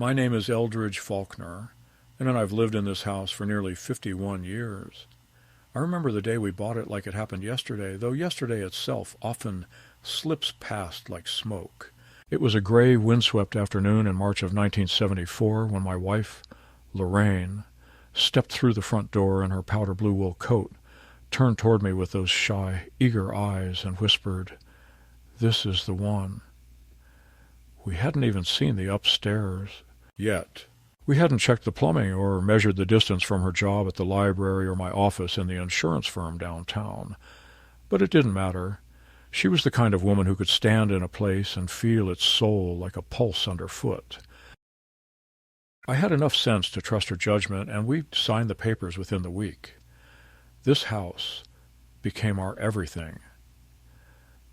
My name is Eldridge Faulkner, and I've lived in this house for nearly 51 years. I remember the day we bought it like it happened yesterday, though yesterday itself often slips past like smoke. It was a gray, windswept afternoon in March of 1974 when my wife, Lorraine, stepped through the front door in her powder blue wool coat, turned toward me with those shy, eager eyes, and whispered, "This is the one." We hadn't even seen the upstairs yet. We hadn't checked the plumbing or measured the distance from her job at the library or my office in the insurance firm downtown. But it didn't matter. She was the kind of woman who could stand in a place and feel its soul like a pulse underfoot. I had enough sense to trust her judgment, and we signed the papers within the week. This house became our everything.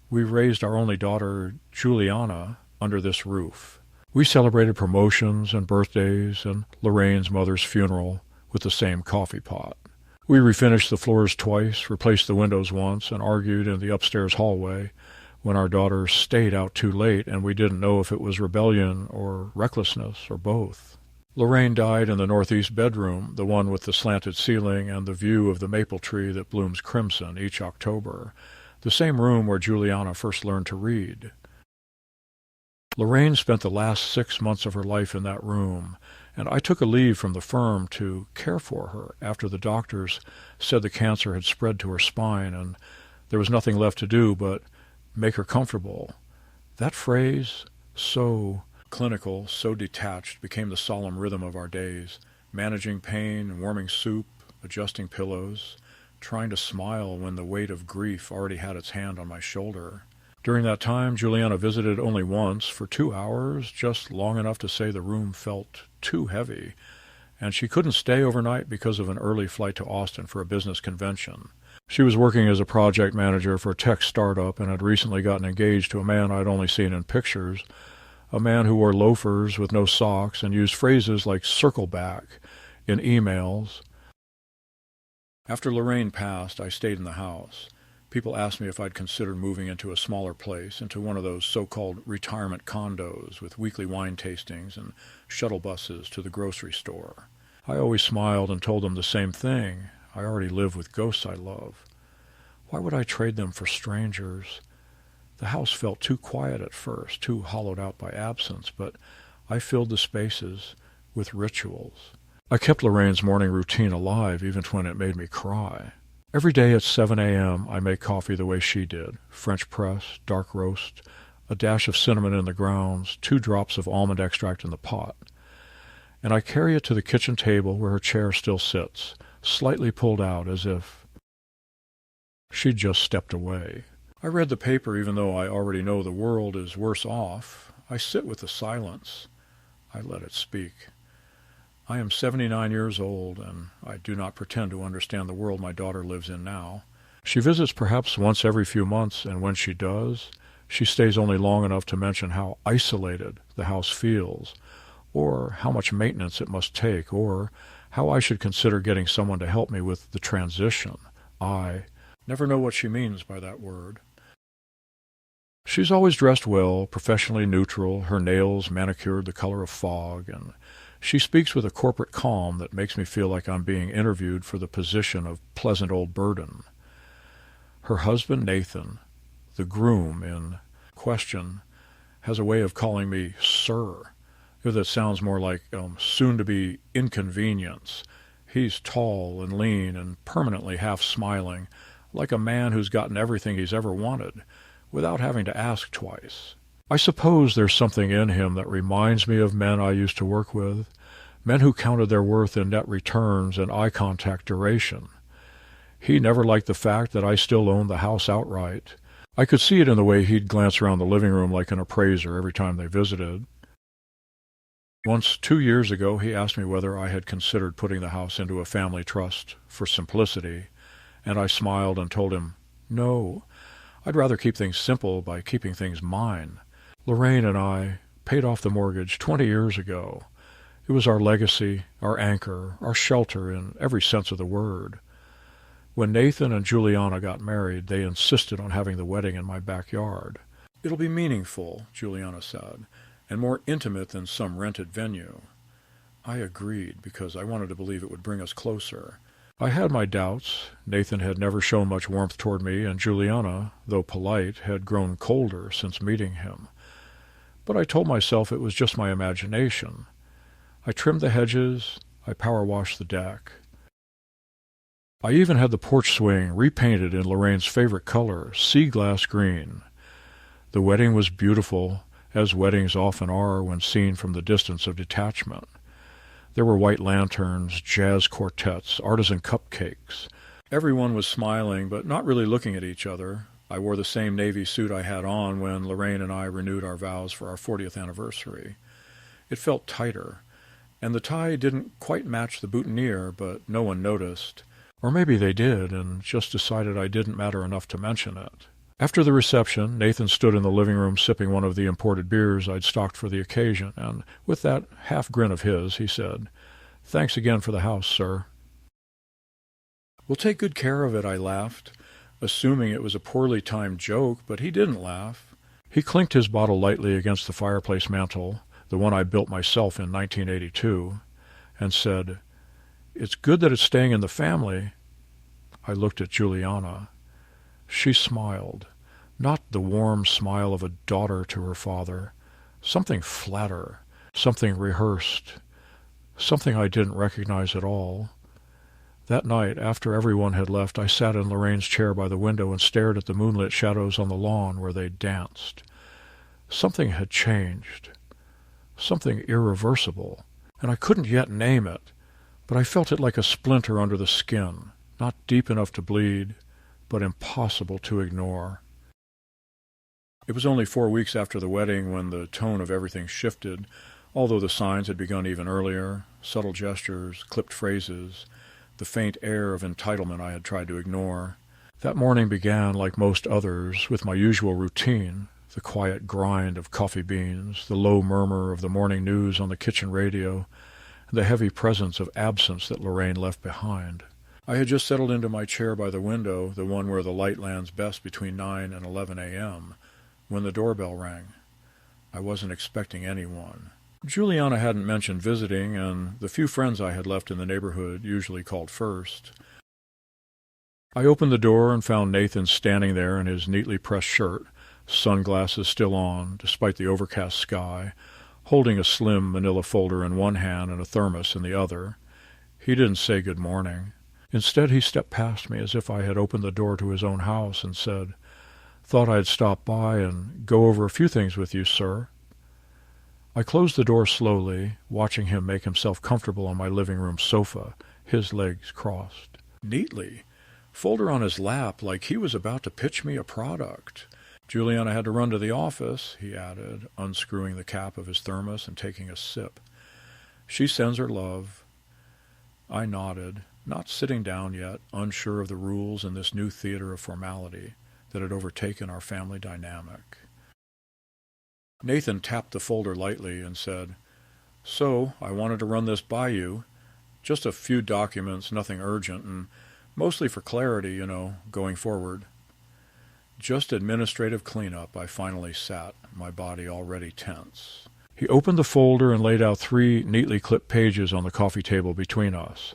We raised our only daughter, Juliana, under this roof. We celebrated promotions and birthdays and Lorraine's mother's funeral with the same coffee pot. We refinished the floors twice, replaced the windows once, and argued in the upstairs hallway when our daughter stayed out too late and we didn't know if it was rebellion or recklessness or both. Lorraine died in the northeast bedroom, the one with the slanted ceiling and the view of the maple tree that blooms crimson each October, the same room where Juliana first learned to read. Lorraine spent the last 6 months of her life in that room, and I took a leave from the firm to care for her after the doctors said the cancer had spread to her spine and there was nothing left to do but make her comfortable. That phrase, so clinical, so detached, became the solemn rhythm of our days, managing pain, warming soup, adjusting pillows, trying to smile when the weight of grief already had its hand on my shoulder. During that time, Juliana visited only once for 2 hours, just long enough to say the room felt too heavy, and she couldn't stay overnight because of an early flight to Austin for a business convention. She was working as a project manager for a tech startup and had recently gotten engaged to a man I'd only seen in pictures, a man who wore loafers with no socks and used phrases like "circle back" in emails. After Lorraine passed, I stayed in the house. People asked me if I'd considered moving into a smaller place, into one of those so-called retirement condos with weekly wine tastings and shuttle buses to the grocery store. I always smiled and told them the same thing. I already live with ghosts I love. Why would I trade them for strangers? The house felt too quiet at first, too hollowed out by absence, but I filled the spaces with rituals. I kept Lorraine's morning routine alive even when it made me cry. Every day at 7 a.m. I make coffee the way she did, French press, dark roast, a dash of cinnamon in the grounds, 2 drops of almond extract in the pot. And I carry it to the kitchen table where her chair still sits, slightly pulled out as if she'd just stepped away. I read the paper even though I already know the world is worse off. I sit with the silence. I let it speak. I am 79 years old, and I do not pretend to understand the world my daughter lives in now. She visits perhaps once every few months, and when she does, she stays only long enough to mention how isolated the house feels, or how much maintenance it must take, or how I should consider getting someone to help me with the transition. I never know what she means by that word. She's always dressed well, professionally neutral, her nails manicured the color of fog, and she speaks with a corporate calm that makes me feel like I'm being interviewed for the position of pleasant old burden. Her husband, Nathan, the groom in question, has a way of calling me sir. That sounds more like soon-to-be inconvenience. He's tall and lean and permanently half-smiling, like a man who's gotten everything he's ever wanted, without having to ask twice. I suppose there's something in him that reminds me of men I used to work with, men who counted their worth in net returns and eye contact duration. He never liked the fact that I still owned the house outright. I could see it in the way he'd glance around the living room like an appraiser every time they visited. Once 2 years ago, he asked me whether I had considered putting the house into a family trust for simplicity, and I smiled and told him, no, I'd rather keep things simple by keeping things mine. Lorraine and I paid off the mortgage 20 years ago. It was our legacy, our anchor, our shelter in every sense of the word. When Nathan and Juliana got married, they insisted on having the wedding in my backyard. It'll be meaningful, Juliana said, and more intimate than some rented venue. I agreed, because I wanted to believe it would bring us closer. I had my doubts. Nathan had never shown much warmth toward me, and Juliana, though polite, had grown colder since meeting him. But I told myself it was just my imagination. I trimmed the hedges. I power washed the deck. I even had the porch swing repainted in Lorraine's favorite color, sea glass green. The wedding was beautiful, as weddings often are when seen from the distance of detachment. There were white lanterns, jazz quartets, artisan cupcakes. Everyone was smiling, but not really looking at each other. I wore the same navy suit I had on when Lorraine and I renewed our vows for our 40th anniversary. It felt tighter, and the tie didn't quite match the boutonniere, but no one noticed. Or maybe they did, and just decided I didn't matter enough to mention it. After the reception, Nathan stood in the living room sipping one of the imported beers I'd stocked for the occasion, and with that half-grin of his, he said, "Thanks again for the house, sir." "We'll take good care of it," I laughed, assuming it was a poorly timed joke, but he didn't laugh. He clinked his bottle lightly against the fireplace mantel, the one I built myself in 1982, and said, "It's good that it's staying in the family." I looked at Juliana. She smiled, not the warm smile of a daughter to her father, something flatter, something rehearsed, something I didn't recognize at all. That night, after everyone had left, I sat in Lorraine's chair by the window and stared at the moonlit shadows on the lawn where they danced. Something had changed, something irreversible, and I couldn't yet name it, but I felt it like a splinter under the skin, not deep enough to bleed, but impossible to ignore. It was only 4 weeks after the wedding when the tone of everything shifted, although the signs had begun even earlier, subtle gestures, clipped phrases, the faint air of entitlement I had tried to ignore. That morning began, like most others, with my usual routine, the quiet grind of coffee beans, the low murmur of the morning news on the kitchen radio, and the heavy presence of absence that Lorraine left behind. I had just settled into my chair by the window, the one where the light lands best between 9 and 11 a.m., when the doorbell rang. I wasn't expecting anyone. Juliana hadn't mentioned visiting, and the few friends I had left in the neighborhood usually called first. I opened the door and found Nathan standing there in his neatly pressed shirt, sunglasses still on, despite the overcast sky, holding a slim manila folder in one hand and a thermos in the other. He didn't say good morning. Instead, he stepped past me as if I had opened the door to his own house and said, "Thought I'd stop by and go over a few things with you, sir." I closed the door slowly, watching him make himself comfortable on my living room sofa, his legs crossed. Neatly. Folder on his lap, like he was about to pitch me a product. "Juliana had to run to the office," he added, unscrewing the cap of his thermos and taking a sip. "She sends her love." I nodded, not sitting down yet, unsure of the rules in this new theater of formality that had overtaken our family dynamic. Nathan tapped the folder lightly and said, "So, I wanted to run this by you. Just a few documents, nothing urgent, and mostly for clarity, going forward." Just administrative cleanup, I finally sat, my body already tense. He opened the folder and laid out 3 neatly clipped pages on the coffee table between us.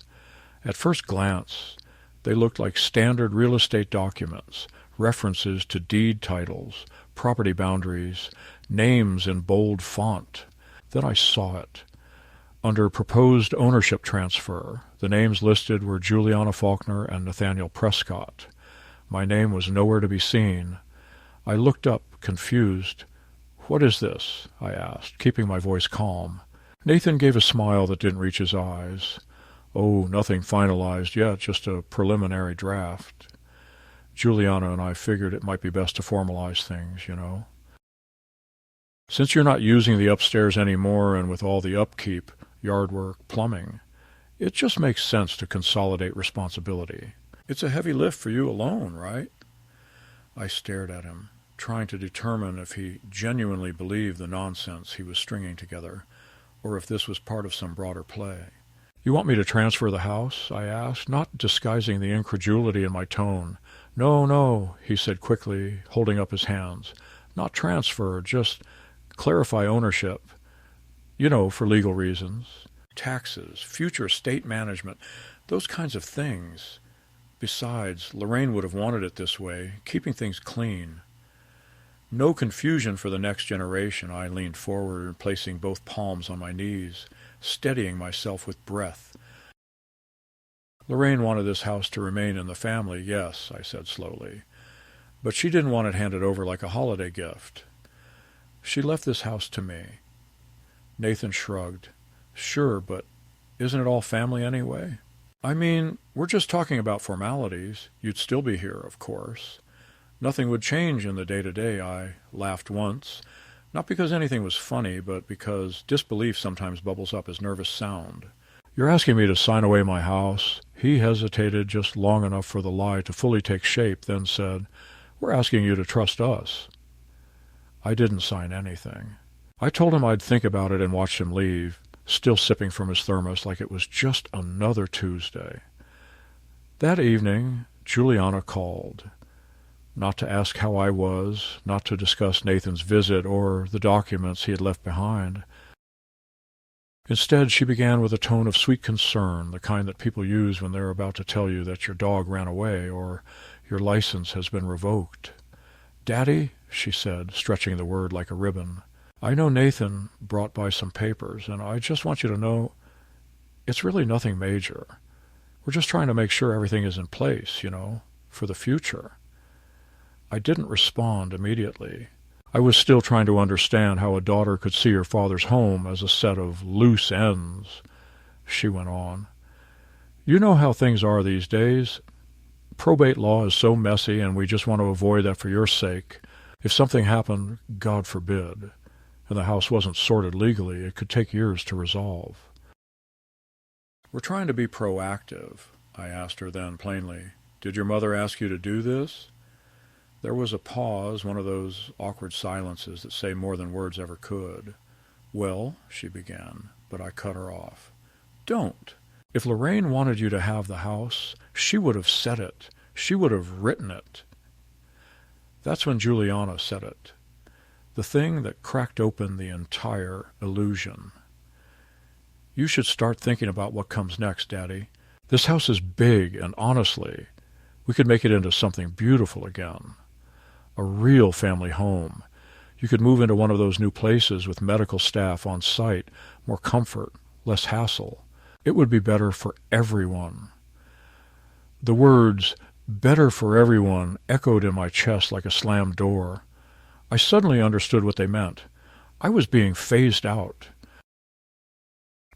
At first glance, they looked like standard real estate documents, references to deed titles, property boundaries, names in bold font. Then I saw it. Under proposed ownership transfer, the names listed were Juliana Faulkner and Nathaniel Prescott. My name was nowhere to be seen. I looked up, confused. "What is this?" I asked, keeping my voice calm. Nathan gave a smile that didn't reach his eyes. "Oh, nothing finalized yet, just a preliminary draft. Juliana and I figured it might be best to formalize things, Since you're not using the upstairs anymore, and with all the upkeep, yard work, plumbing, it just makes sense to consolidate responsibility. It's a heavy lift for you alone, right?" I stared at him, trying to determine if he genuinely believed the nonsense he was stringing together, or if this was part of some broader play. "You want me to transfer the house?" I asked, not disguising the incredulity in my tone. "No, no," he said quickly, holding up his hands. "Not transfer, just clarify ownership, for legal reasons, taxes, future estate management, those kinds of things. Besides, Lorraine would have wanted it this way, keeping things clean. No confusion for the next generation. I leaned forward, placing both palms on my knees, steadying myself with breath. Lorraine wanted this house to remain in the family, yes, I said slowly. But she didn't want it handed over like a holiday gift. She left this house to me. Nathan shrugged. Sure, but isn't it all family anyway? I mean, we're just talking about formalities. You'd still be here, of course. Nothing would change in the day-to-day. I laughed once, not because anything was funny, but because disbelief sometimes bubbles up as nervous sound. You're asking me to sign away my house? He hesitated just long enough for the lie to fully take shape, then said, We're asking you to trust us. I didn't sign anything. I told him I'd think about it and watched him leave, still sipping from his thermos like it was just another Tuesday. That evening, Juliana called. Not to ask how I was, not to discuss Nathan's visit or the documents he had left behind. Instead, she began with a tone of sweet concern, the kind that people use when they're about to tell you that your dog ran away or your license has been revoked. "Daddy," she said, stretching the word like a ribbon, "I know Nathan brought by some papers, and I just want you to know it's really nothing major. We're just trying to make sure everything is in place, for the future." I didn't respond immediately. I was still trying to understand how a daughter could see her father's home as a set of loose ends. She went on. "You know how things are these days. Probate law is so messy, and we just want to avoid that for your sake. If something happened, God forbid, and the house wasn't sorted legally, it could take years to resolve." "We're trying to be proactive," I asked her then plainly. "Did your mother ask you to do this?" There was a pause, one of those awkward silences that say more than words ever could. "Well," she began, but I cut her off. "Don't. If Lorraine wanted you to have the house, she would have said it. She would have written it." That's when Juliana said it. The thing that cracked open the entire illusion. "You should start thinking about what comes next, Daddy. This house is big, and honestly, we could make it into something beautiful again. A real family home. You could move into one of those new places with medical staff on site, more comfort, less hassle. It would be better for everyone." The words, "better for everyone," echoed in my chest like a slammed door. I suddenly understood what they meant. I was being phased out.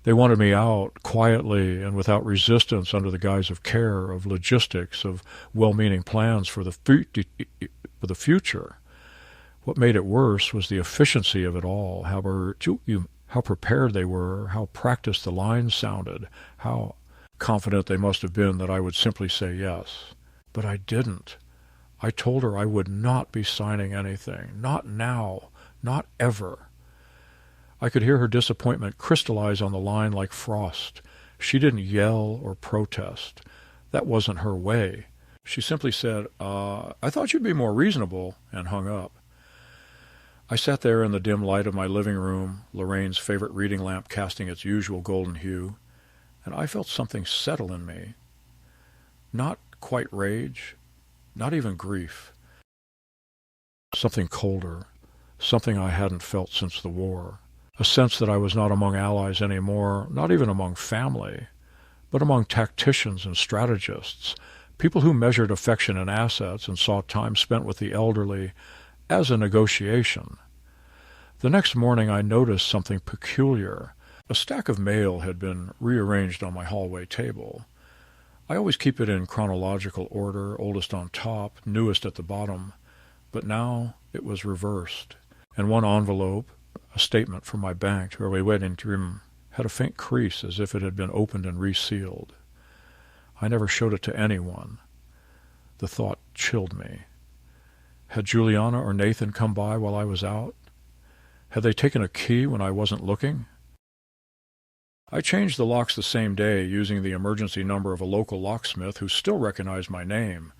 They wanted me out, quietly and without resistance, under the guise of care, of logistics, of well-meaning plans for the future. What made it worse was the efficiency of it all, how prepared they were, how practiced the lines sounded, how confident they must have been that I would simply say yes. But I didn't. I told her I would not be signing anything. Not now. Not ever. I could hear her disappointment crystallize on the line like frost. She didn't yell or protest. That wasn't her way. She simply said, "I thought you'd be more reasonable," and hung up. I sat there in the dim light of my living room, Lorraine's favorite reading lamp casting its usual golden hue, and I felt something settle in me. Not quite rage, not even grief. Something colder, something I hadn't felt since the war. A sense that I was not among allies anymore, not even among family, but among tacticians and strategists, people who measured affection and assets and saw time spent with the elderly as a negotiation. The next morning I noticed something peculiar. A stack of mail had been rearranged on my hallway table. I always keep it in chronological order, oldest on top, newest at the bottom, but now it was reversed, and one envelope, a statement from my bank where we went into, had a faint crease as if it had been opened and resealed. I never showed it to anyone. The thought chilled me. Had Juliana or Nathan come by while I was out? Had they taken a key when I wasn't looking? I changed the locks the same day, using the emergency number of a local locksmith who still recognized my name.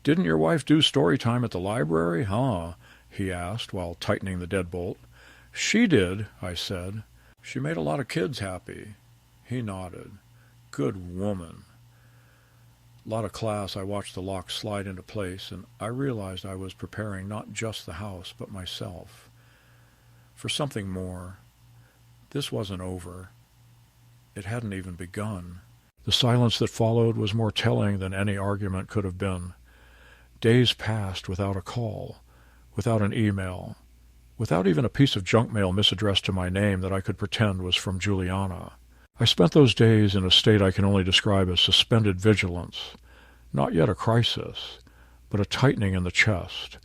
"Didn't your wife do story time at the library, huh?" he asked while tightening the deadbolt. "She did," I said. "She made a lot of kids happy." He nodded. "Good woman." A lot of class, I watched the lock slide into place, and I realized I was preparing not just the house, but myself, for something more. This wasn't over. It hadn't even begun. The silence that followed was more telling than any argument could have been. Days passed without a call, without an email, without even a piece of junk mail misaddressed to my name that I could pretend was from Juliana. I spent those days in a state I can only describe as suspended vigilance. Not yet a crisis, but a tightening in the chest,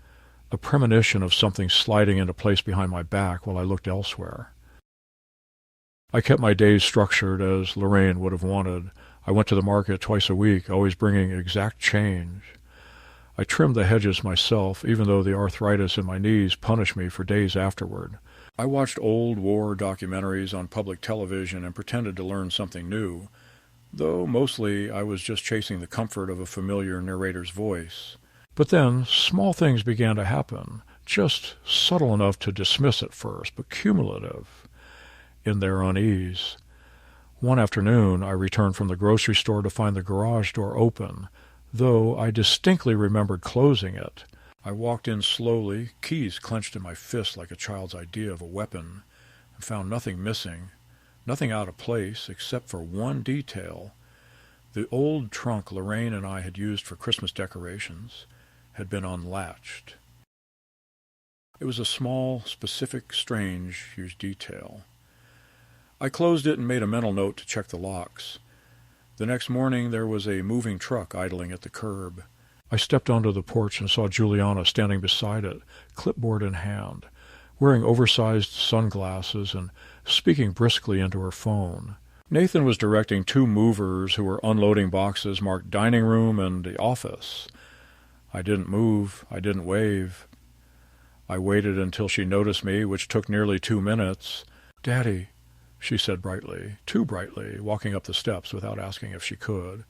a premonition of something sliding into place behind my back while I looked elsewhere. I kept my days structured as Lorraine would have wanted. I went to the market twice a week, always bringing exact change. I trimmed the hedges myself, even though the arthritis in my knees punished me for days afterward. I watched old war documentaries on public television and pretended to learn something new, though mostly I was just chasing the comfort of a familiar narrator's voice. But then small things began to happen, just subtle enough to dismiss at first, but cumulative in their unease. One afternoon I returned from the grocery store to find the garage door open, though I distinctly remembered closing it. I walked in slowly, keys clenched in my fist like a child's idea of a weapon, and found nothing missing, nothing out of place except for one detail. The old trunk Lorraine and I had used for Christmas decorations had been unlatched. It was a small, specific, strange, huge detail. I closed it and made a mental note to check the locks. The next morning there was a moving truck idling at the curb. I stepped onto the porch and saw Juliana standing beside it, clipboard in hand, wearing oversized sunglasses and speaking briskly into her phone. Nathan was directing two movers who were unloading boxes marked dining room and the office. I didn't move. I didn't wave. I waited until she noticed me, which took nearly 2 minutes. "Daddy," she said brightly, too brightly, walking up the steps without asking if she could.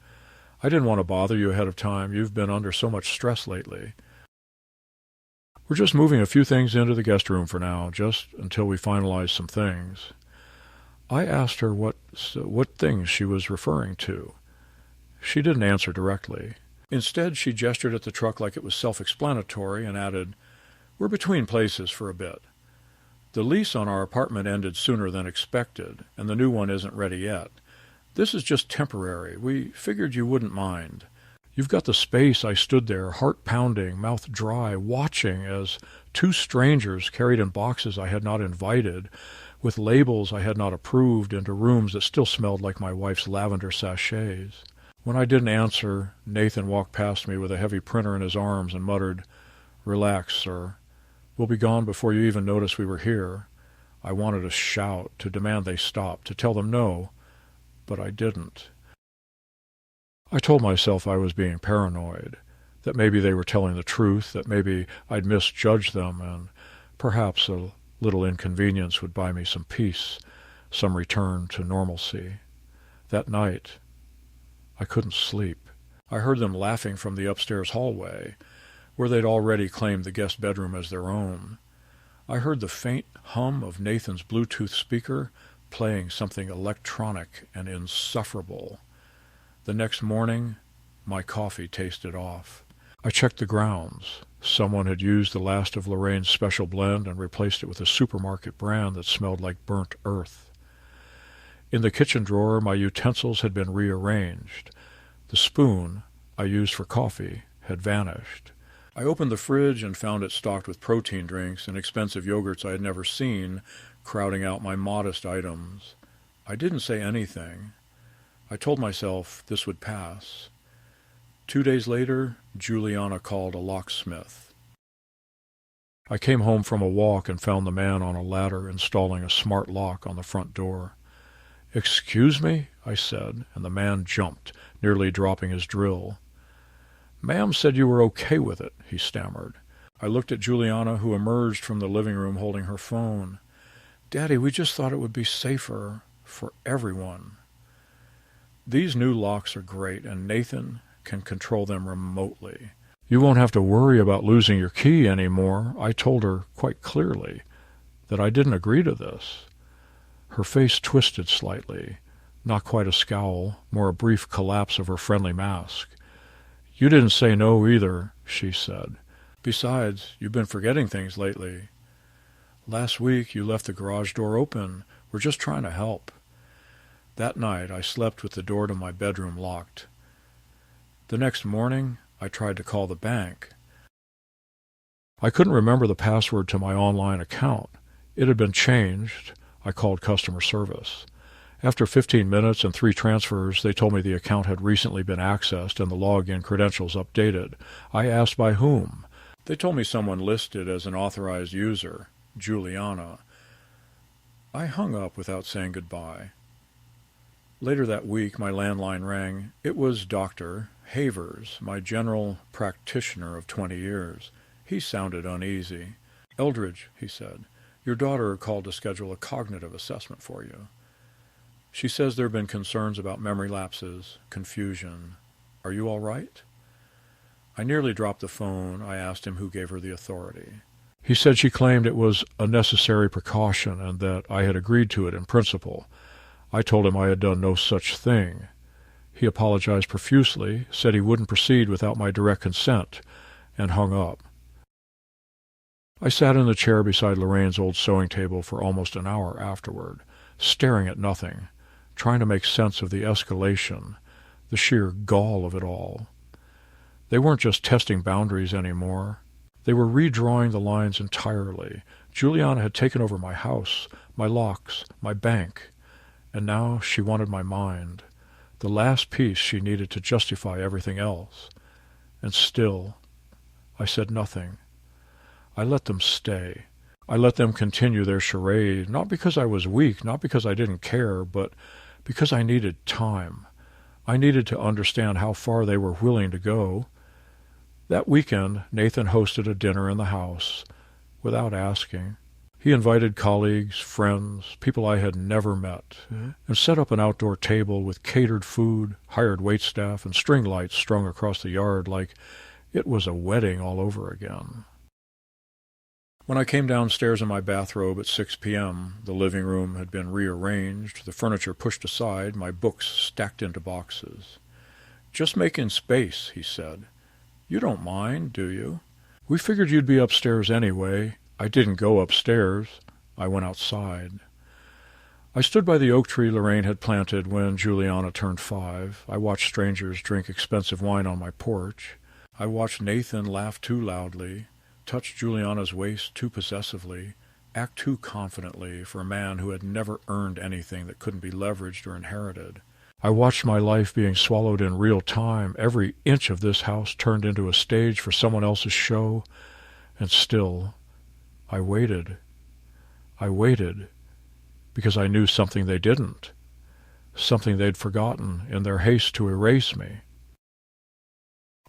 "I didn't want to bother you ahead of time. You've been under so much stress lately. We're just moving a few things into the guest room for now, just until we finalize some things." I asked her what things she was referring to. She didn't answer directly. Instead, she gestured at the truck like it was self-explanatory and added, "We're between places for a bit. The lease on our apartment ended sooner than expected, and the new one isn't ready yet. This is just temporary. We figured you wouldn't mind. You've got the space." I stood there, heart pounding, mouth dry, watching as two strangers carried in boxes I had not invited, with labels I had not approved, into rooms that still smelled like my wife's lavender sachets. When I didn't answer, Nathan walked past me with a heavy printer in his arms and muttered, "Relax, sir. We'll be gone before you even notice we were here." I wanted to shout, to demand they stop, to tell them no, but I didn't. I told myself I was being paranoid, that maybe they were telling the truth, that maybe I'd misjudged them, and perhaps a little inconvenience would buy me some peace, some return to normalcy. That night, I couldn't sleep. I heard them laughing from the upstairs hallway, where they'd already claimed the guest bedroom as their own. I heard the faint hum of Nathan's Bluetooth speaker playing something electronic and insufferable. The next morning, my coffee tasted off. I checked the grounds. Someone had used the last of Lorraine's special blend and replaced it with a supermarket brand that smelled like burnt earth. In the kitchen drawer, my utensils had been rearranged. The spoon I used for coffee had vanished. I opened the fridge and found it stocked with protein drinks and expensive yogurts I had never seen, crowding out my modest items. I didn't say anything. I told myself this would pass. 2 days later, Juliana called a locksmith. I came home from a walk and found the man on a ladder installing a smart lock on the front door. "Excuse me?" I said, and the man jumped, nearly dropping his drill. "Ma'am said you were okay with it," he stammered. I looked at Juliana, who emerged from the living room holding her phone. "Daddy, we just thought it would be safer for everyone." These new locks are great, and Nathan can control them remotely. "You won't have to worry about losing your key anymore," I told her quite clearly. that I didn't agree to this. Her face twisted slightly, not quite a scowl, more a brief collapse of her friendly mask. "You didn't say no either," she said. "Besides, you've been forgetting things lately. Last week you left the garage door open. We're just trying to help." That night I slept with the door to my bedroom locked. The next morning I tried to call the bank. I couldn't remember the password to my online account. It had been changed. I called customer service. After 15 minutes and 3 transfers, they told me the account had recently been accessed and the login credentials updated. I asked by whom. They told me someone listed as an authorized user, Juliana. I hung up without saying goodbye. Later that week, my landline rang. It was Dr. Havers, my general practitioner of 20 years. He sounded uneasy. "Eldridge," he said, "your daughter called to schedule a cognitive assessment for you. She says there have been concerns about memory lapses, confusion. Are you all right?" I nearly dropped the phone. I asked him who gave her the authority. He said she claimed it was a necessary precaution and that I had agreed to it in principle. I told him I had done no such thing. He apologized profusely, said he wouldn't proceed without my direct consent, and hung up. I sat in the chair beside Lorraine's old sewing table for almost an hour afterward, staring at nothing, trying to make sense of the escalation, the sheer gall of it all. They weren't just testing boundaries anymore. They were redrawing the lines entirely. Juliana had taken over my house, my locks, my bank, and now she wanted my mind, the last piece she needed to justify everything else. And still, I said nothing. I let them stay. I let them continue their charade, not because I was weak, not because I didn't care, but because I needed time. I needed to understand how far they were willing to go. That weekend, Nathan hosted a dinner in the house, without asking. He invited colleagues, friends, people I had never met, and set up an outdoor table with catered food, hired waitstaff, and string lights strung across the yard like it was a wedding all over again. When I came downstairs in my bathrobe at 6 p.m., the living room had been rearranged, the furniture pushed aside, my books stacked into boxes. "Just making space," he said. "You don't mind, do you? We figured you'd be upstairs anyway." I didn't go upstairs. I went outside. I stood by the oak tree Lorraine had planted when Juliana turned 5. I watched strangers drink expensive wine on my porch. I watched Nathan laugh too loudly, touch Juliana's waist too possessively, act too confidently for a man who had never earned anything that couldn't be leveraged or inherited. I watched my life being swallowed in real time, every inch of this house turned into a stage for someone else's show, and still I waited. I waited because I knew something they didn't, something they'd forgotten in their haste to erase me.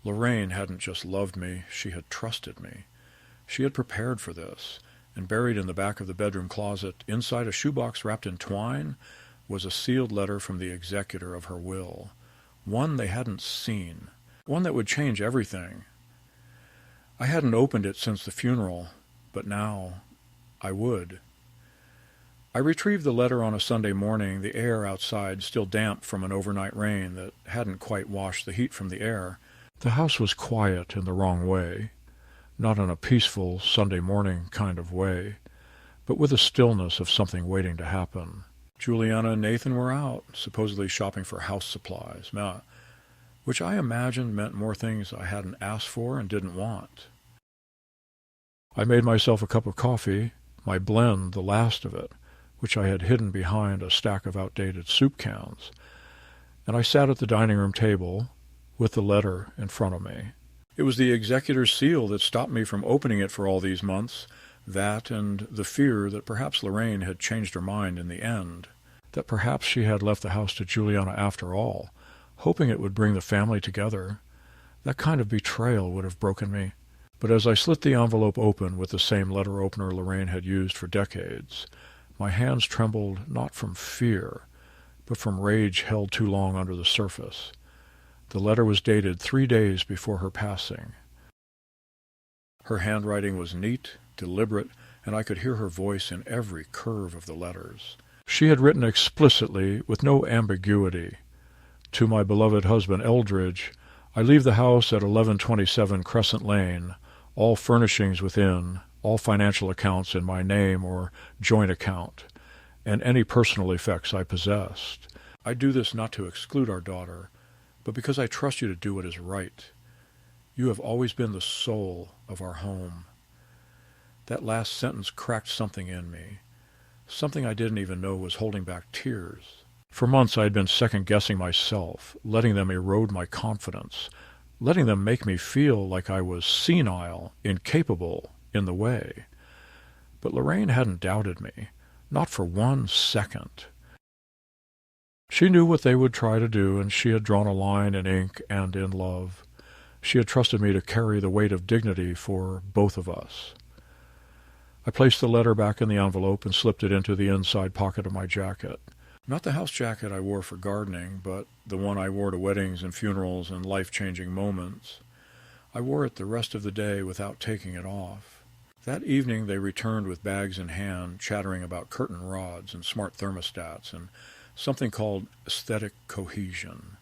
Lorraine hadn't just loved me, she had trusted me. She had prepared for this, and buried in the back of the bedroom closet, inside a shoebox wrapped in twine, was a sealed letter from the executor of her will, one they hadn't seen, one that would change everything. I hadn't opened it since the funeral, but now I would. I retrieved the letter on a Sunday morning, the air outside still damp from an overnight rain that hadn't quite washed the heat from the air. The house was quiet in the wrong way, not in a peaceful Sunday morning kind of way, but with a stillness of something waiting to happen. Juliana and Nathan were out, supposedly shopping for house supplies, which I imagined meant more things I hadn't asked for and didn't want. I made myself a cup of coffee, my blend, the last of it, which I had hidden behind a stack of outdated soup cans, and I sat at the dining room table with the letter in front of me. It was the executor's seal that stopped me from opening it for all these months, that and the fear that perhaps Lorraine had changed her mind in the end, that perhaps she had left the house to Juliana after all, hoping it would bring the family together. That kind of betrayal would have broken me. But as I slit the envelope open with the same letter opener Lorraine had used for decades, my hands trembled not from fear, but from rage held too long under the surface. The letter was dated 3 days before her passing. Her handwriting was neat, deliberate, and I could hear her voice in every curve of the letters. She had written explicitly, with no ambiguity, "To my beloved husband Eldridge, I leave the house at 1127 Crescent Lane, all furnishings within, all financial accounts in my name or joint account, and any personal effects I possessed. I do this not to exclude our daughter, but because I trust you to do what is right. You have always been the soul of our home." That last sentence cracked something in me, something I didn't even know was holding back tears. For months I had been second-guessing myself, letting them erode my confidence, letting them make me feel like I was senile, incapable, in the way. But Lorraine hadn't doubted me, not for 1 second. She knew what they would try to do, and she had drawn a line in ink and in love. She had trusted me to carry the weight of dignity for both of us. I placed the letter back in the envelope and slipped it into the inside pocket of my jacket. Not the house jacket I wore for gardening, but the one I wore to weddings and funerals and life-changing moments. I wore it the rest of the day without taking it off. That evening they returned with bags in hand, chattering about curtain rods and smart thermostats and something called aesthetic cohesion.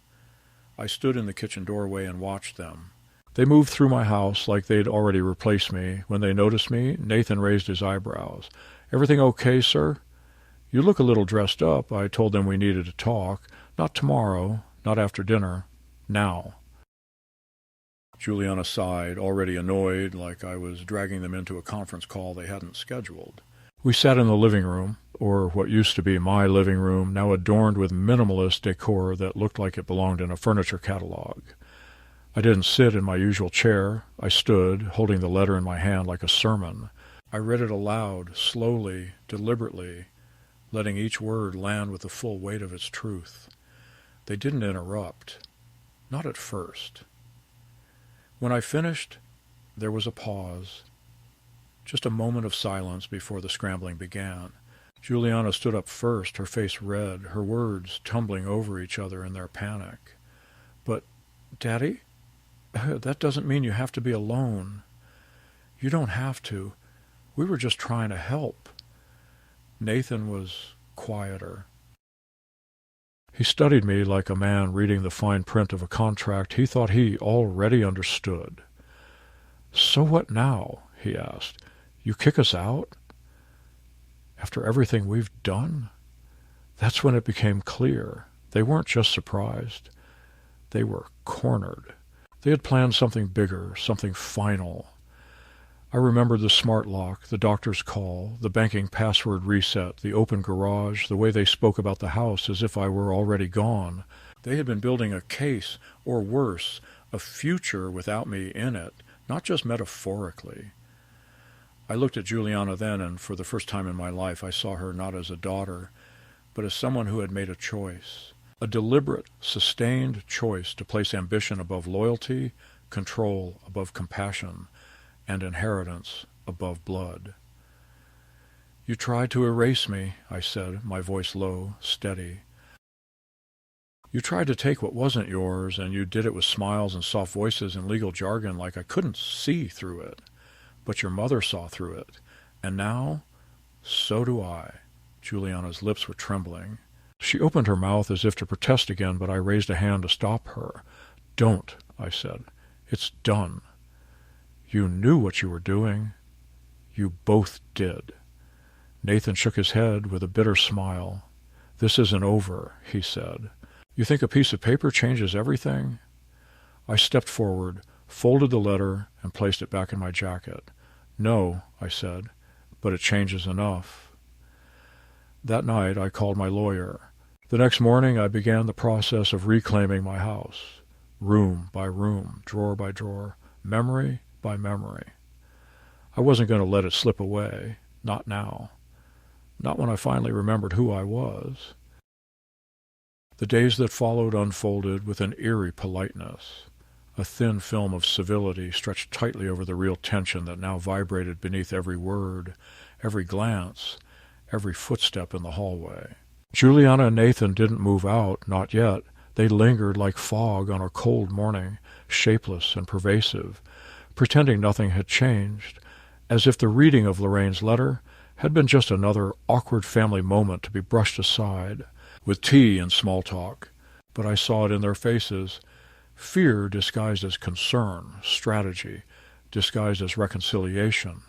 I stood in the kitchen doorway and watched them. They moved through my house like they'd already replaced me. When they noticed me, Nathan raised his eyebrows. "Everything okay, sir?" "You look a little dressed up." I told them we needed to talk. "Not tomorrow, not after dinner. Now." Juliana sighed, already annoyed, like I was dragging them into a conference call they hadn't scheduled. We sat in the living room, or what used to be my living room, now adorned with minimalist decor that looked like it belonged in a furniture catalog. I didn't sit in my usual chair. I stood, holding the letter in my hand like a sermon. I read it aloud, slowly, deliberately, letting each word land with the full weight of its truth. They didn't interrupt. Not at first. When I finished, there was a pause. Just a moment of silence before the scrambling began. Juliana stood up first, her face red, her words tumbling over each other in their panic. "But, Daddy, that doesn't mean you have to be alone. You don't have to. We were just trying to help." Nathan was quieter. He studied me like a man reading the fine print of a contract he thought he already understood. "So what now?" he asked. "You kick us out? After everything we've done?" That's when it became clear. They weren't just surprised. They were cornered. They had planned something bigger, something final. I remembered the smart lock, the doctor's call, the banking password reset, the open garage, the way they spoke about the house as if I were already gone. They had been building a case, or worse, a future without me in it, not just metaphorically. I looked at Juliana then, and for the first time in my life I saw her not as a daughter, but as someone who had made a choice. A deliberate, sustained choice to place ambition above loyalty, control above compassion, and inheritance above blood. "You tried to erase me," I said, my voice low, steady. "You tried to take what wasn't yours, and you did it with smiles and soft voices and legal jargon like I couldn't see through it. But your mother saw through it. And now, so do I." Juliana's lips were trembling. She opened her mouth as if to protest again, but I raised a hand to stop her. "Don't," I said. "It's done. You knew what you were doing. You both did." Nathan shook his head with a bitter smile. "This isn't over," he said. "You think a piece of paper changes everything?" I stepped forward, folded the letter, and placed it back in my jacket. "No," I said, "but it changes enough." That night I called my lawyer. The next morning I began the process of reclaiming my house, room by room, drawer by drawer, memory by memory. I wasn't going to let it slip away, not now, not when I finally remembered who I was. The days that followed unfolded with an eerie politeness. A thin film of civility stretched tightly over the real tension that now vibrated beneath every word, every glance, every footstep in the hallway. Juliana and Nathan didn't move out, not yet. They lingered like fog on a cold morning, shapeless and pervasive, pretending nothing had changed, as if the reading of Lorraine's letter had been just another awkward family moment to be brushed aside, with tea and small talk. But I saw it in their faces, fear disguised as concern, strategy disguised as reconciliation.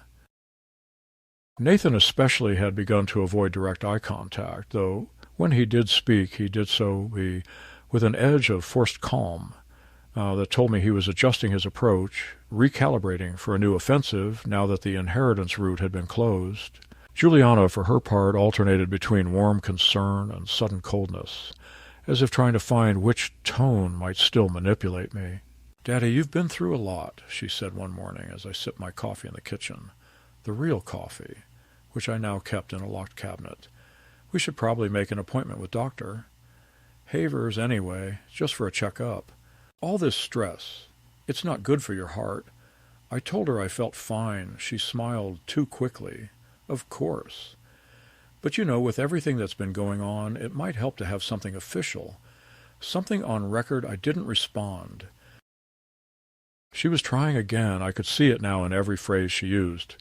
Nathan especially had begun to avoid direct eye contact, though when he did speak, he did so with an edge of forced calm that told me he was adjusting his approach, recalibrating for a new offensive now that the inheritance route had been closed. Juliana, for her part, alternated between warm concern and sudden coldness, as if trying to find which tone might still manipulate me. "Daddy, you've been through a lot," she said one morning as I sipped my coffee in the kitchen. The real coffee, which I now kept in a locked cabinet. "We should probably make an appointment with Doctor Havers anyway, just for a checkup. All this stress, it's not good for your heart." I told her I felt fine. She smiled too quickly. "Of course. But with everything that's been going on, it might help to have something official. Something on record." I didn't respond. She was trying again. I could see it now in every phrase she used.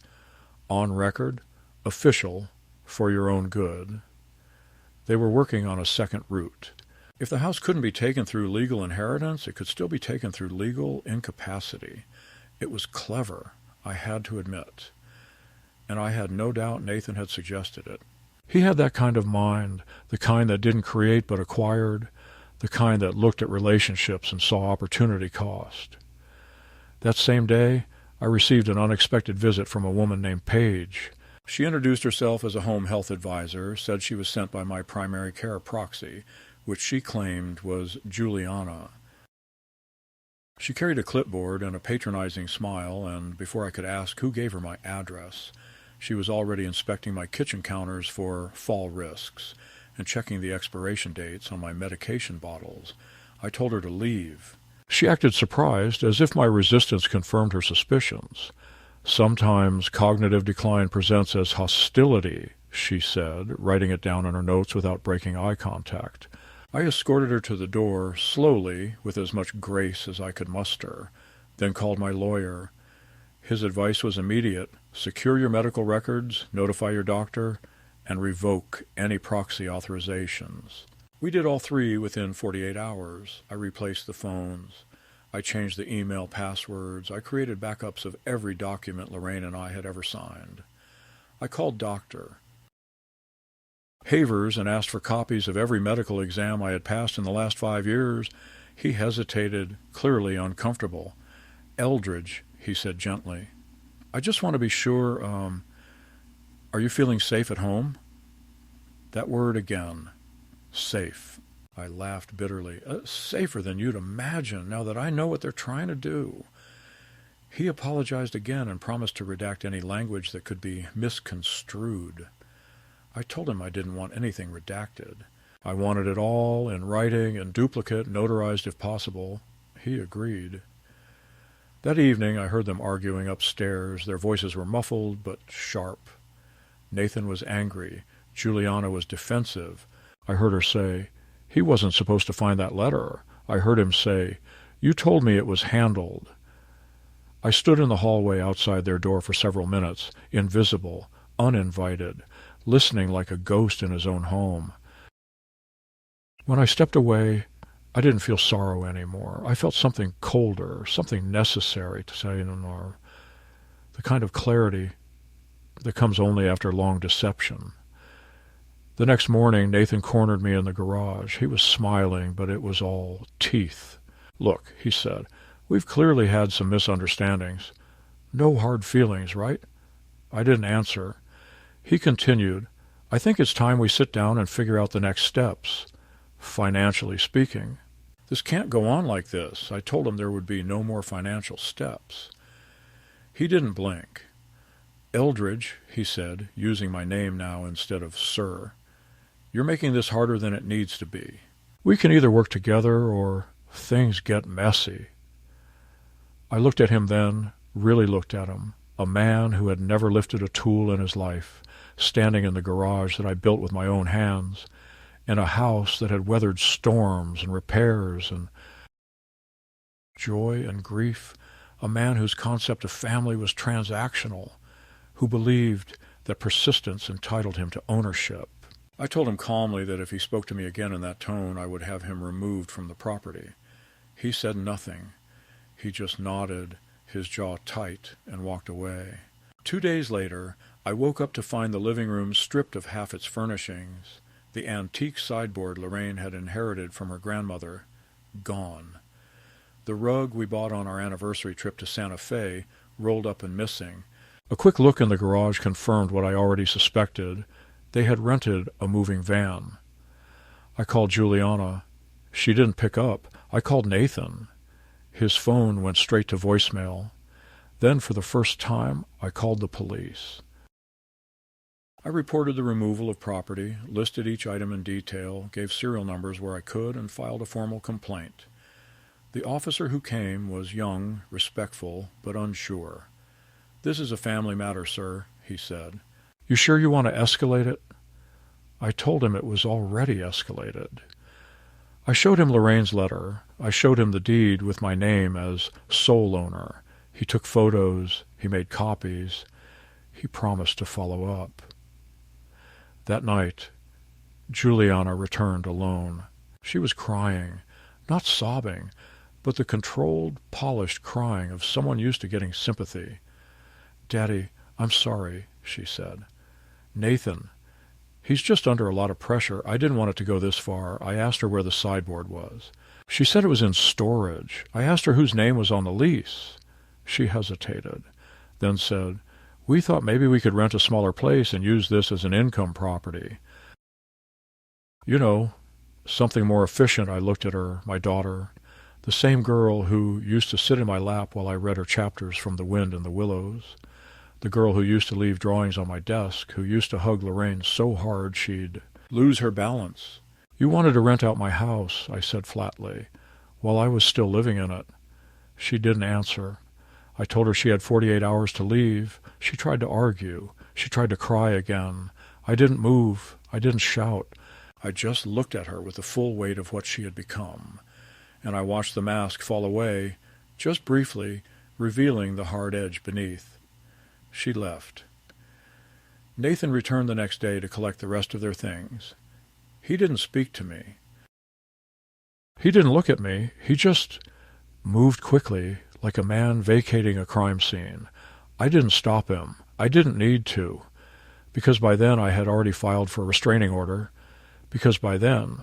On record, official, for your own good. They were working on a second route. If the house couldn't be taken through legal inheritance, it could still be taken through legal incapacity. It was clever, I had to admit. And I had no doubt Nathan had suggested it. He had that kind of mind, the kind that didn't create but acquired, the kind that looked at relationships and saw opportunity cost. That same day, I received an unexpected visit from a woman named Paige. She introduced herself as a home health advisor, said she was sent by my primary care proxy, which she claimed was Juliana. She carried a clipboard and a patronizing smile, and before I could ask who gave her my address, she was already inspecting my kitchen counters for fall risks and checking the expiration dates on my medication bottles. I told her to leave. She acted surprised, as if my resistance confirmed her suspicions. "Sometimes cognitive decline presents as hostility," she said, writing it down in her notes without breaking eye contact. I escorted her to the door, slowly, with as much grace as I could muster, then called my lawyer. His advice was immediate: secure your medical records, notify your doctor, and revoke any proxy authorizations. We did all three within 48 hours. I replaced the phones. I changed the email passwords. I created backups of every document Lorraine and I had ever signed. I called Dr. Havers and asked for copies of every medical exam I had passed in the last 5 years. He hesitated, clearly uncomfortable. "Eldridge," he said gently, "I just want to be sure, are you feeling safe at home?" That word again. Safe. I laughed bitterly. "Safer than you'd imagine, now that I know what they're trying to do." He apologized again and promised to redact any language that could be misconstrued. I told him I didn't want anything redacted. I wanted it all in writing, in duplicate, notarized if possible. He agreed. That evening I heard them arguing upstairs. Their voices were muffled but sharp. Nathan was angry. Juliana was defensive. I heard her say, "He wasn't supposed to find that letter." I heard him say, "You told me it was handled." I stood in the hallway outside their door for several minutes, invisible, uninvited, listening like a ghost in his own home. When I stepped away, I didn't feel sorrow anymore. I felt something colder, something necessary, to say no more. The kind of clarity that comes only after long deception. The next morning, Nathan cornered me in the garage. He was smiling, but it was all teeth. "Look," he said, "we've clearly had some misunderstandings. No hard feelings, right?" I didn't answer. He continued, "I think it's time we sit down and figure out the next steps, financially speaking. This can't go on like this." I told him there would be no more financial steps. He didn't blink. "Eldridge," he said, using my name now instead of sir, "you're making this harder than it needs to be. We can either work together or things get messy." I looked at him then, really looked at him, a man who had never lifted a tool in his life, standing in the garage that I built with my own hands, in a house that had weathered storms and repairs and joy and grief, a man whose concept of family was transactional, who believed that persistence entitled him to ownership. I told him calmly that if he spoke to me again in that tone, I would have him removed from the property. He said nothing. He just nodded, his jaw tight, and walked away. 2 days later, I woke up to find the living room stripped of half its furnishings. The antique sideboard Lorraine had inherited from her grandmother, gone. The rug we bought on our anniversary trip to Santa Fe, rolled up and missing. A quick look in the garage confirmed what I already suspected. They had rented a moving van. I called Juliana. She didn't pick up. I called Nathan. His phone went straight to voicemail. Then, for the first time, I called the police. I reported the removal of property, listed each item in detail, gave serial numbers where I could, and filed a formal complaint. The officer who came was young, respectful, but unsure. "This is a family matter, sir," he said. "You sure you want to escalate it?" I told him it was already escalated. I showed him Lorraine's letter. I showed him the deed with my name as sole owner. He took photos. He made copies. He promised to follow up. That night, Juliana returned alone. She was crying, not sobbing, but the controlled, polished crying of someone used to getting sympathy. "Daddy, I'm sorry," she said. "Nathan, he's just under a lot of pressure. I didn't want it to go this far. I asked her where the sideboard was. She said it was in storage. I asked her whose name was on the lease." She hesitated, then said, "We thought maybe we could rent a smaller place and use this as an income property." "You know, something more efficient." I looked at her, my daughter, the same girl who used to sit in my lap while I read her chapters from The Wind and the Willows, the girl who used to leave drawings on my desk, who used to hug Lorraine so hard she'd lose her balance. "You wanted to rent out my house," I said flatly, while I was still living in it. She didn't answer. I told her she had 48 hours to leave. She tried to argue. She tried to cry again. I didn't move. I didn't shout. I just looked at her with the full weight of what she had become, and I watched the mask fall away, just briefly, revealing the hard edge beneath. She left. Nathan returned the next day to collect the rest of their things. He didn't speak to me. He didn't look at me. He just moved quickly, like a man vacating a crime scene. I didn't stop him. I didn't need to, because by then I had already filed for a restraining order, because by then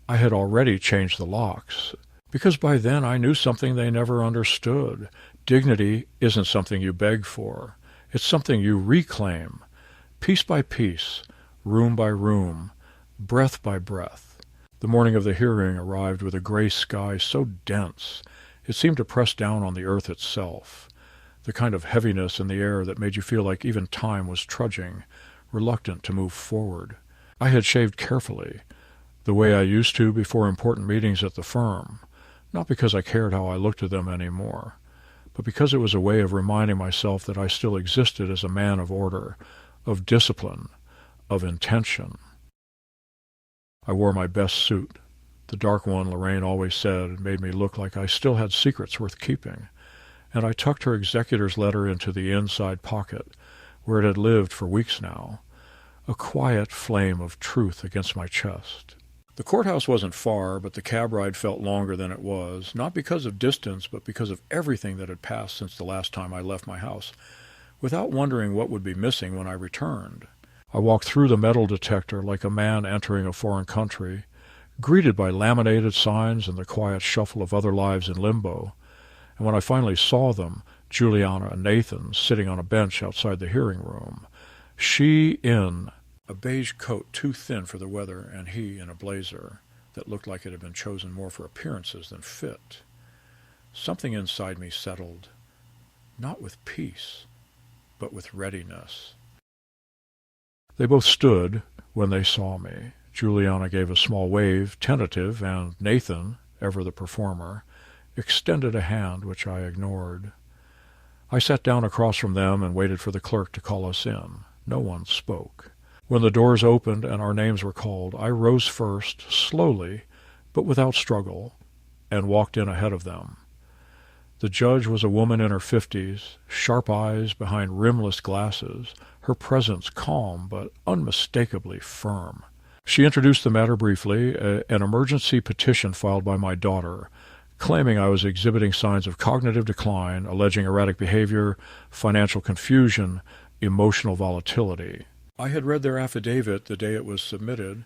I had already changed the locks, because by then I knew something they never understood. Dignity isn't something you beg for. It's something you reclaim, piece by piece, room by room, breath by breath. The morning of the hearing arrived with a gray sky so dense it seemed to press down on the earth itself, the kind of heaviness in the air that made you feel like even time was trudging, reluctant to move forward. I had shaved carefully, the way I used to before important meetings at the firm, not because I cared how I looked to them anymore, but because it was a way of reminding myself that I still existed as a man of order, of discipline, of intention. I wore my best suit. The dark one Lorraine always said made me look like I still had secrets worth keeping, and I tucked her executor's letter into the inside pocket, where it had lived for weeks now, a quiet flame of truth against my chest. The courthouse wasn't far, but the cab ride felt longer than it was, not because of distance, but because of everything that had passed since the last time I left my house, without wondering what would be missing when I returned. I walked through the metal detector like a man entering a foreign country, greeted by laminated signs and the quiet shuffle of other lives in limbo, and when I finally saw them, Juliana and Nathan sitting on a bench outside the hearing room, she in a beige coat too thin for the weather, and he in a blazer that looked like it had been chosen more for appearances than fit. Something inside me settled, not with peace, but with readiness. They both stood when they saw me. Juliana gave a small wave, tentative, and Nathan, ever the performer, extended a hand which I ignored. I sat down across from them and waited for the clerk to call us in. No one spoke. When the doors opened and our names were called, I rose first, slowly, but without struggle, and walked in ahead of them. The judge was a woman in her 50s, sharp eyes behind rimless glasses, her presence calm but unmistakably firm. She introduced the matter briefly, an emergency petition filed by my daughter, claiming I was exhibiting signs of cognitive decline, alleging erratic behavior, financial confusion, emotional volatility. I had read their affidavit the day it was submitted.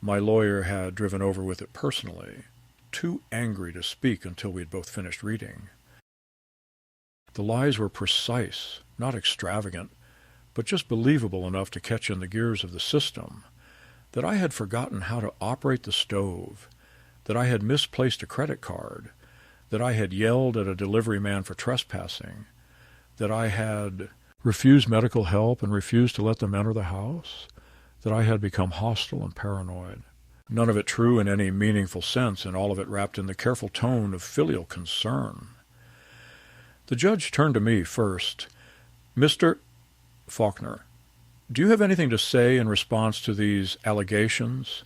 My lawyer had driven over with it personally, too angry to speak until we had both finished reading. The lies were precise, not extravagant, but just believable enough to catch in the gears of the system. That I had forgotten how to operate the stove, that I had misplaced a credit card, that I had yelled at a delivery man for trespassing, that I had refused medical help and refused to let them enter the house, that I had become hostile and paranoid. None of it true in any meaningful sense, and all of it wrapped in the careful tone of filial concern. The judge turned to me first. "Mr. Faulkner, do you have anything to say in response to these allegations?"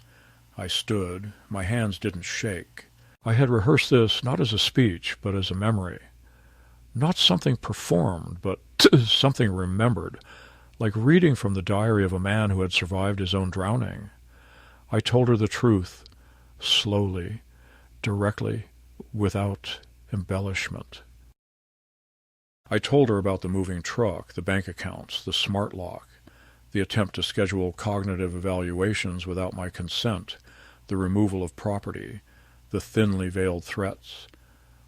I stood. My hands didn't shake. I had rehearsed this not as a speech, but as a memory. Not something performed, but something remembered, like reading from the diary of a man who had survived his own drowning. I told her the truth, slowly, directly, without embellishment. I told her about the moving truck, the bank accounts, the smart lock, the attempt to schedule cognitive evaluations without my consent, the removal of property, the thinly veiled threats.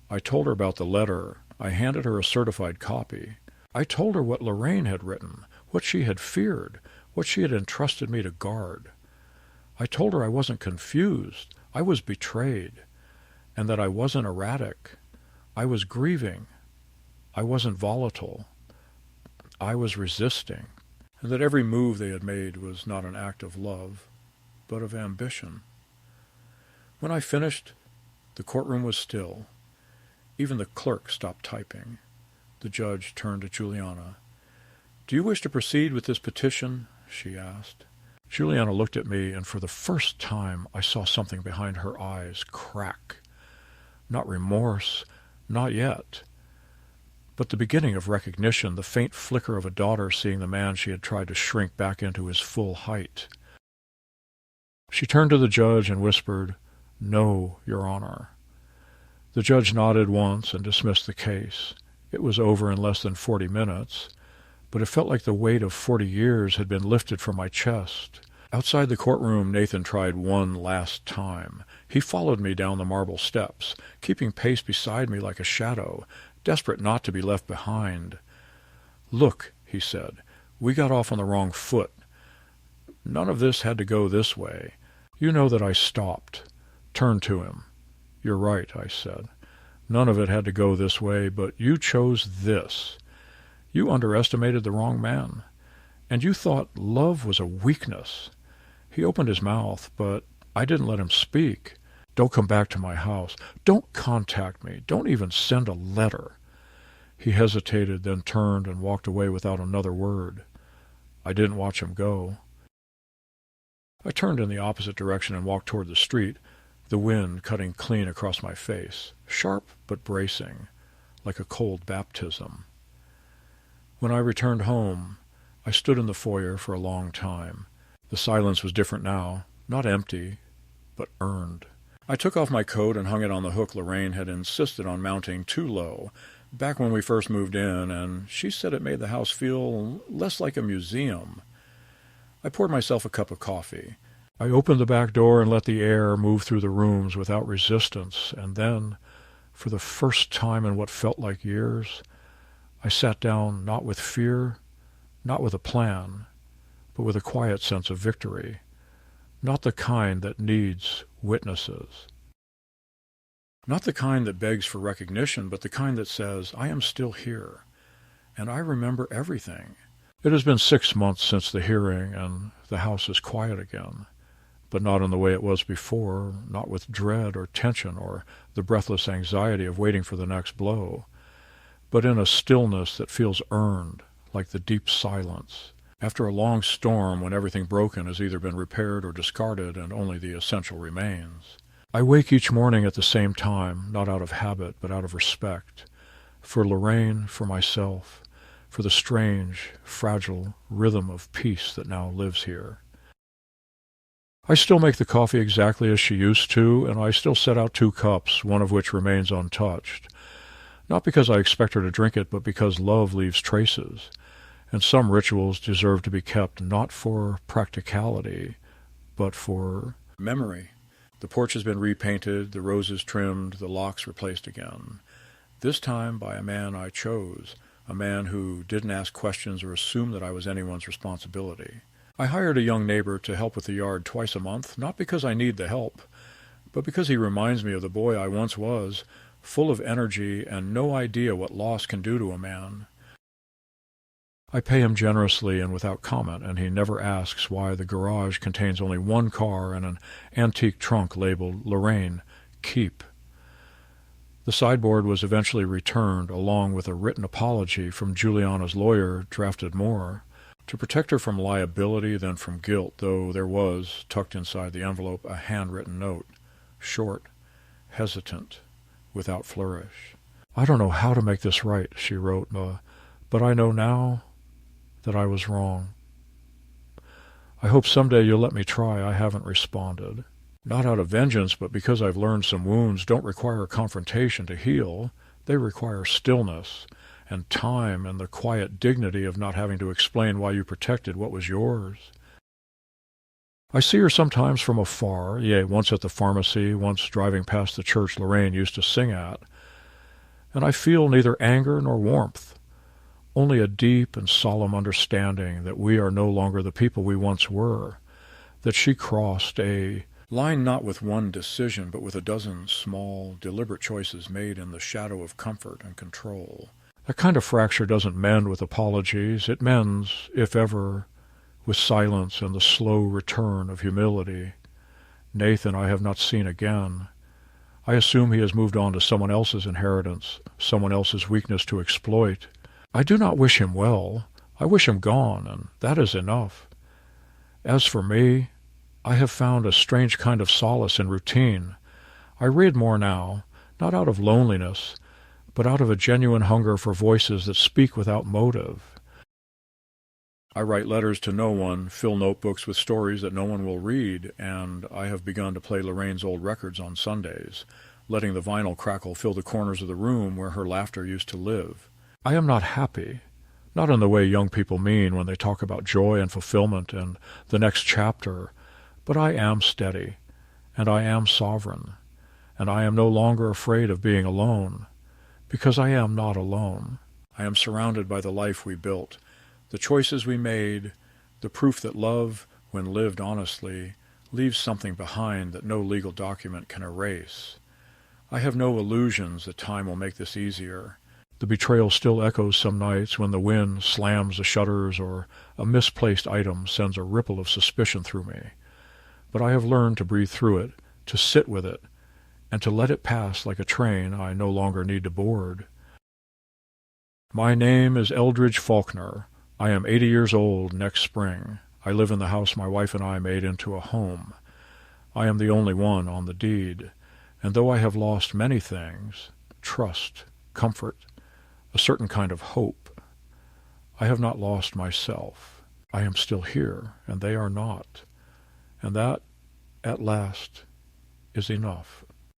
I told her about the letter. I handed her a certified copy. I told her what Lorraine had written, what she had feared, what she had entrusted me to guard. I told her I wasn't confused, I was betrayed, and that I wasn't erratic. I was grieving. I wasn't volatile. I was resisting, and that every move they had made was not an act of love, but of ambition. When I finished, the courtroom was still. Even the clerk stopped typing. The judge turned to Juliana. "Do you wish to proceed with this petition?" she asked. Juliana looked at me, and for the first time I saw something behind her eyes crack. Not remorse, not yet, but the beginning of recognition, the faint flicker of a daughter seeing the man she had tried to shrink back into his full height. She turned to the judge and whispered, "No, Your Honor." The judge nodded once and dismissed the case. It was over in less than 40 minutes, but it felt like the weight of 40 years had been lifted from my chest. Outside the courtroom, Nathan tried one last time. He followed me down the marble steps, keeping pace beside me like a shadow, desperate not to be left behind. "Look," he said, "we got off on the wrong foot. None of this had to go this way. You know that I stopped, turned to him. 'You're right,' I said. 'None of it had to go this way, but you chose this. You underestimated the wrong man, and you thought love was a weakness.' He opened his mouth, but I didn't let him speak. 'Don't come back to my house. Don't contact me. Don't even send a letter.' He hesitated, then turned and walked away without another word. I didn't watch him go. I turned in the opposite direction and walked toward the street, the wind cutting clean across my face, sharp but bracing, like a cold baptism. When I returned home, I stood in the foyer for a long time. The silence was different now, not empty, but earned. I took off my coat and hung it on the hook Lorraine had insisted on mounting too low, back when we first moved in, and she said it made the house feel less like a museum. I poured myself a cup of coffee. I opened the back door and let the air move through the rooms without resistance, and then, for the first time in what felt like years, I sat down not with fear, not with a plan, but with a quiet sense of victory, not the kind that needs witnesses. Not the kind that begs for recognition, but the kind that says, I am still here, and I remember everything. It has been 6 months since the hearing, and the house is quiet again, but not in the way it was before, not with dread or tension or the breathless anxiety of waiting for the next blow, but in a stillness that feels earned, like the deep silence, after a long storm when everything broken has either been repaired or discarded and only the essential remains. I wake each morning at the same time, not out of habit, but out of respect. for Lorraine, for myself, for the strange, fragile rhythm of peace that now lives here. I still make the coffee exactly as she used to, and I still set out 2 cups, one of which remains untouched. Not because I expect her to drink it, but because love leaves traces, and some rituals deserve to be kept not for practicality, but for memory. The porch has been repainted, the roses trimmed, the locks replaced again. This time by a man I chose, a man who didn't ask questions or assume that I was anyone's responsibility. I hired a young neighbor to help with the yard twice a month, not because I need the help, but because he reminds me of the boy I once was, full of energy and no idea what loss can do to a man. I pay him generously and without comment, and he never asks why the garage contains only 1 car and an antique trunk labeled Lorraine, Keep. The sideboard was eventually returned, along with a written apology from Juliana's lawyer, drafted more, to protect her from liability than from guilt, though there was, tucked inside the envelope, a handwritten note, short, hesitant, without flourish. "I don't know how to make this right," she wrote, "but I know now that I was wrong. I hope someday you'll let me try." I haven't responded. Not out of vengeance, but because I've learned some wounds don't require confrontation to heal. They require stillness and time and the quiet dignity of not having to explain why you protected what was yours. I see her sometimes from afar, yea, once at the pharmacy, once driving past the church Lorraine used to sing at, and I feel neither anger nor warmth, only a deep and solemn understanding that we are no longer the people we once were, that she crossed a line not with one decision, but with a dozen small, deliberate choices made in the shadow of comfort and control. That kind of fracture doesn't mend with apologies. It mends, if ever, with silence and the slow return of humility. Nathan I have not seen again. I assume he has moved on to someone else's inheritance, someone else's weakness to exploit. I do not wish him well. I wish him gone, and that is enough. As for me, I have found a strange kind of solace in routine. I read more now, not out of loneliness, but out of a genuine hunger for voices that speak without motive. I write letters to no one, fill notebooks with stories that no one will read, and I have begun to play Lorraine's old records on Sundays, letting the vinyl crackle fill the corners of the room where her laughter used to live. I am not happy, not in the way young people mean when they talk about joy and fulfillment and the next chapter, but I am steady, and I am sovereign, and I am no longer afraid of being alone, because I am not alone. I am surrounded by the life we built, the choices we made, the proof that love, when lived honestly, leaves something behind that no legal document can erase. I have no illusions that time will make this easier. The betrayal still echoes some nights when the wind slams the shutters or a misplaced item sends a ripple of suspicion through me. But I have learned to breathe through it, to sit with it, and to let it pass like a train I no longer need to board. My name is Eldridge Faulkner. I am 80 years old next spring. I live in the house my wife and I made into a home. I am the only one on the deed, and though I have lost many things, trust, comfort, a certain kind of hope, I have not lost myself. I am still here, and they are not. And that, at last, is enough.